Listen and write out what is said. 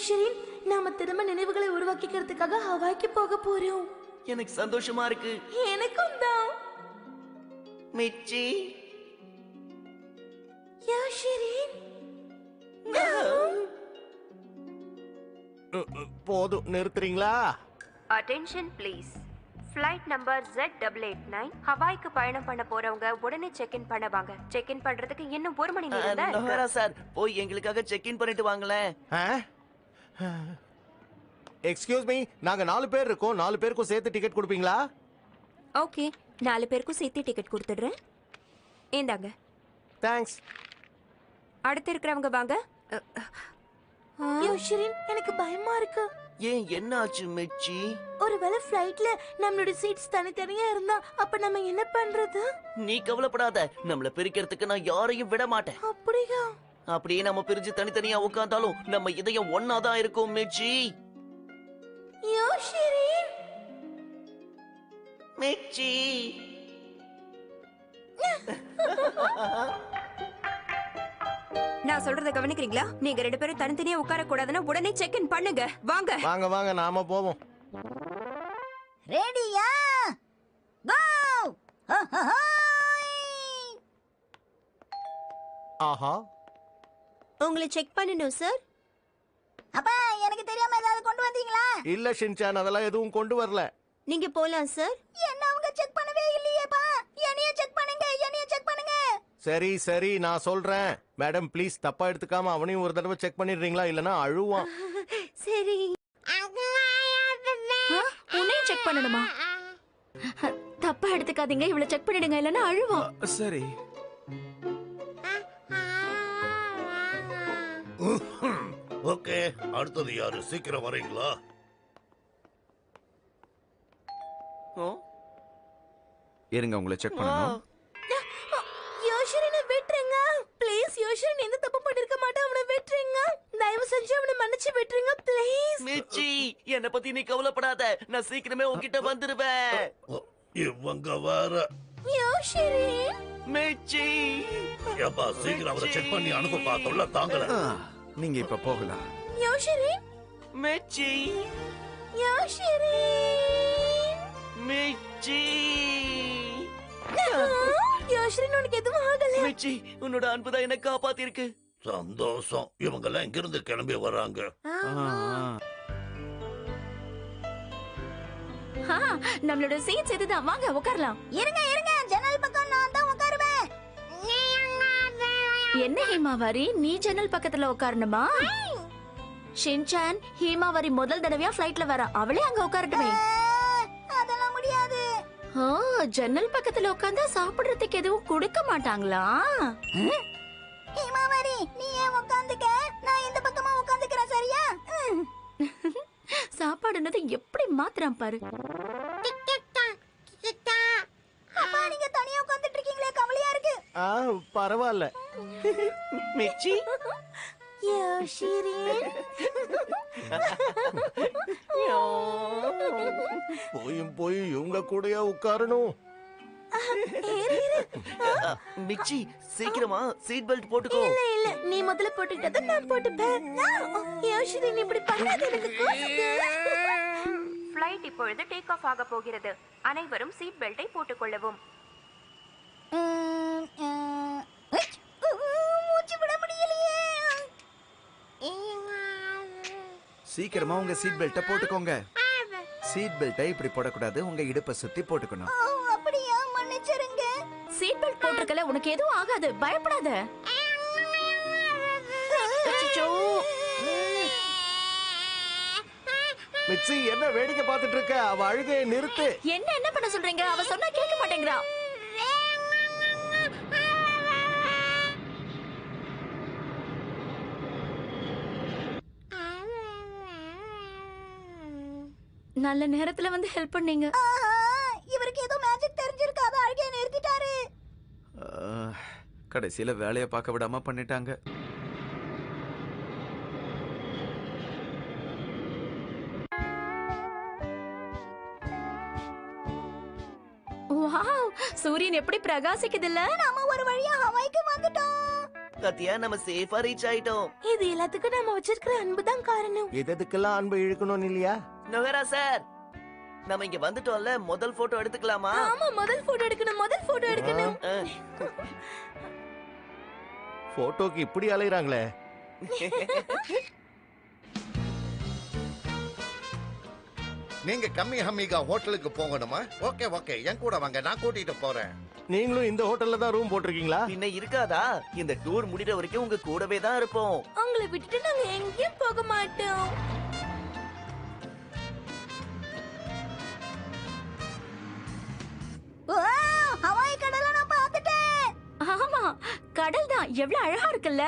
ஷிரின், நாம திரும்ப நினைவுகளை உருவாக்கிக்கிறதுக்காக ஹவாய்க்கு போக போறோம். எனக்கு சந்தோஷமா இருக்கு. எனக்கும் தான். மிச்சி, யா ஷிரின். போதும், நிறுத்துறீங்களா? Attention please. Flight number Z889 ஹவாய்க்கு பயணம் பண்ண போறவங்க உடனே செக் இன் பண்ணுவாங்க. செக் இன் பண்றதுக்கு இன்னும் 1 மணி நேரம் தான் இருக்கு. நோரா சார், போய் எங்களுக்காக செக் இன் பண்ணிட்டு வாங்களேன். எக்ஸ்கியூஸ் மீ, நாங்க 4 பேர் இருக்கோம். 4 பேருக்கும் சேர்த்து டிக்கெட் கொடுப்பீங்களா? ஓகே, 4 பேருக்கும் சேர்த்து டிக்கெட் கொடுத்துடுறேன். இந்தாங்க. தேங்க்ஸ். அடுத்து இருக்கிறவங்க வாங்க. யா ஷிரின், எனக்கு பயமா இருக்கு. ஏன், என்ன ஆச்சு மிச்சி? ஒருவேளை ஃப்ளைட்ல நம்மளோட சீட்ஸ் தனித்தனியா இருந்தா அப்ப நம்ம என்ன பண்றது? நீ கவலைப்படாத, நம்மள பிரிக்கிறதுக்கு நான் யாரையும் விட மாட்டேன். அப்படியா? அப்படியே நம்ம பிரிஞ்சு தனித்தனியா உட்கார்ந்தாலும் நம்ம இதயம் ஒன்னாதான் இருக்கும் மிச்சி. யா ஷிரின். மிச்சி, நான் சொல்றத கவனிக்கிறீங்களா? நீங்க 2 பேரும் தனித்தனியா உட்கார கூடாதுன்னா உடனே செக் இன் பண்ணுங்க. வாங்க வாங்க வாங்க, நாம போவோம். ரெடியா? கோ! ஆஹா, உங்களை செக் பண்ணனும் சார். அப்பா, எனக்கு தெரியாம ஏதாவது கொண்டு வந்தீங்களா? இல்ல ஷின்சான், அதெல்லாம் எதுவும் கொண்டு வரல. நீங்க போலாம் சார். என்ன அவங்க செக் பண்ணவே இல்லையேப்பா. என்னைய செக் பண்ணுங்க, என்னைய செக் பண்ணுங்க. சரி சரி, நான் சொல்றேன். மேடம் ப்ளீஸ், தப்பா எடுத்துக்காம அவனையும் ஒரு தடவை செக் பண்ணிடுறீங்களா? இல்லனா அழுவான். சரி. உன்னையும் செக் பண்ணணுமா? தப்பா எடுத்துக்காதீங்க, இவளை செக் பண்ணிடுங்க, இல்லனா அழுவான். சரி. ஓகே, அடுத்தது யாரு? சீக்கிரம் வரீங்களா? இருங்க, உங்களை செக் பண்ணணும். யோஷிரினை விட்டுருங்க ப்ளீஸ். யோஷிரின் எந்த தப்பு பண்ணிருக்க மாட்டான், அவனை விட்டுருங்க. தயவு செஞ்சு அவனை மன்னிச்சு விட்டுருங்க ப்ளீஸ். மிச்சி, என்ன பத்தி நீ கவலைப்படாத, நான் சீக்கிரமே உன்கிட்ட வந்துருவேன். இவங்க வேற. யோஷிரின். மிச்சி, ஏப்பா, சீக்கிரம் அவரை செக் பண்ணி அனுப்ப பார்த்தோம்ல, தாங்கல. நீங்க இப்ப போகலாம். யோஷிரின். மிச்சி, யோஷிரின். மிச்சி. யோஷிரின், உனக்கு எதுவும் ஆகல? மிச்சி, உன்னோட அன்புதான் என்ன காப்பாத்திருக்கு. சந்தோஷம். இவங்க எல்லாம் இங்கிருந்து கிளம்பி வராங்க. நம்மளோட சீட்ஸ் இதுதான், வாங்க உட்காரலாம். இருங்க இருங்க, ஜன்னல் பக்கம் நான் தான் உட்காருவேன். என்ன ஹீமாவாரி, நீ ஜன்னல் பக்கத்துல உட்காரணுமா? ஷின்சான், ஹீமாவாரி முதல் தடவையா ஃப்ளைட்ல வரா, அவளே அங்க உட்காரட்டுமே. அதெல்லாம் முடியாது. ஓ, ஜன்னல் பக்கத்துல உட்கார்ந்தா சாப்பிடுறதுக்கு எதுவும் கொடுக்க மாட்டாங்களா? ஹிமாவரி, நீ ஏன் உட்காந்துக்க? நான் இந்த பக்கமா உட்காந்துக்கிறேன், சரியா? சாப்பாடுனது எப்படி மாத்திரம் பாரு. அப்பா, நீங்க தனியா உட்கார்ந்துட்டு இருக்கீங்களே, கவலையா இருக்கு. பரவாயில்ல. மிச்சி, யோஷிரின். போயும் போய் இவங்க கூடயா உட்காரணும்? மிச்சி, சீக்கிரமா சீட் பெல்ட் போட்டுக்கோ. இல்ல இல்ல, நீ முதல்ல போட்டுக்கிட்டத நான் போட்டுப்பேன். யோஷிரின், இப்படி பண்ணாத, எனக்கு கோசுது. ஃப்ளைட் இப்பொழுது டேக் ஆஃப் ஆக போகிறது. அனைவரும் சீட் பெல்ட்டை போட்டுக்கொள்ளவும். மூச்சு விட முடியலையே. சீக்கிரமா உங்க சீட் பெல்ட்டை போட்டுக்கோங்க. சீட் பெல்ட்டை இப்படி போடக்கூடாது, உங்க இடுப்பை சுத்தி போட்டுக்கணும். அப்படியா? மன்னிச்சிருங்க. சீட் பெல்ட் போட்டிருக்கல, உனக்கு எதுவும் ஆகாது, பயப்படாத. அச்சச்சோ. மிச்சி, என்ன வேடிக்கை பார்த்துட்டு இருக்க? அவ அழுகையை நிறுத்து. என்ன பண்ண சொல்றீங்க? அவ சொன்னா கேட்க மாட்டேங்கிறா. நல்ல நேரத்துல வந்து ஹெல்ப் பண்ணீங்க. இவருக்கு ஏதோ மேஜிக் தெரிஞ்சிருக்கு, அத அழுகையை நிறுத்திட்டாரு. கடைசியில வேலையை பார்க்க விடாம பண்ணிட்டாங்க. வாவ், சூரியன் எப்படி பிரகாசிக்குதுல்ல. நாம ஒரு வழியா ஹவாய்க்கு வந்துட்டோம். கத்தியா நம்ம சேஃபா ரீச் ஆயிட்டோம். இது எல்லாத்துக்கும் நாம வச்சிருக்கிற அன்பு தான் காரணம். எதுக்கெல்லாம் அன்பு இழுக்கணும் இல்லையா? நொகரா சார், நம்ம இங்க வந்துட்டோம்ல, முதல் போட்டோ எடுத்துக்கலாமா? ஆமா, முதல் போட்டோ எடுக்கணும். போட்டோக்கு இப்படி அலையறாங்களே. நீங்க கம்மி ஹம்மிகா ஹோட்டலுக்கு போகணுமா? ஓகே ஓகே, என் கூட வாங்க, நான் கூட்டிட்டு போறேன். நீங்களும் இந்த ஹோட்டல்ல தான் ரூம் போட்டிருக்கீங்களா? பின்ன இருக்காதா? இந்த டூர் முடிற வரைக்கும் உங்க கூடவே தான் இருப்போம். உங்களை விட்டுட்டு நாங்க எங்கேயும் போக மாட்டோம். ஹவாய் கடலை நான் பார்த்துட்டேன். ஆமா, கடல் தான் எவ்வளவு அழகா இருக்குல்ல.